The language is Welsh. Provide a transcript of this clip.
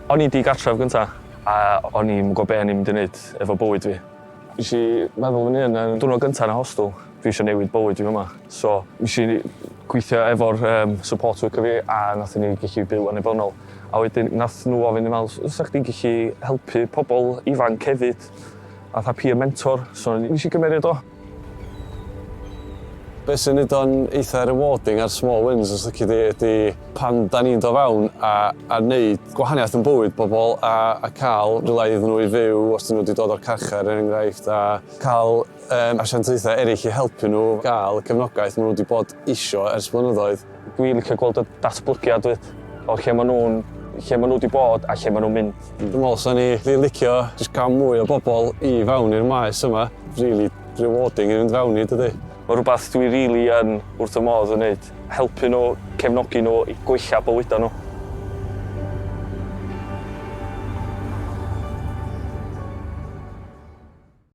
O'n i di gartref gyntaf, a o'n i'n gwybod be o'n i'n mynd i wneud efo bywyd fi. Nes i meddwl fyny yn diwrnod gyntaf yn y hostel, dwi eisiau newid bywyd fi yma. So, nes i gweithio efo'r support worker fi a nath ni gallu byw yn ebynnol. A wedyn nath nhw ofyn i meddwl, os ydych chi'n gallu helpu pobl ifanc hefyd, a tha peer mentor, so nes i gymeriad o. Be sy'n neud o'n eitha rewarding ar small wins os ydych chi ydi pan da ni'n dod fewn a neud gwahaniaeth yn bywyd bobl a cael rhywle iddyn nhw i fyw os dyn nhw wedi dod o'r carchar er enghraifft a cael asiantaethau eraill i helpu nhw gael y cefnogaeth maen nhw wedi bod isio ers blynyddoedd. Dwi'n licio gweld y datblygiad o lle maen nhw wedi bod a lle maen nhw'n mynd. Dwi'n meddwl sa'n ni licio jyst cael mwy o bobl i fewn i'r maes yma. Really rewarding i fynd fewn i, dydy. Mae rhywbeth dwi rili yn wrth y modd yn wneud, helpu nhw, cefnogi nhw i gwella bywydau nhw.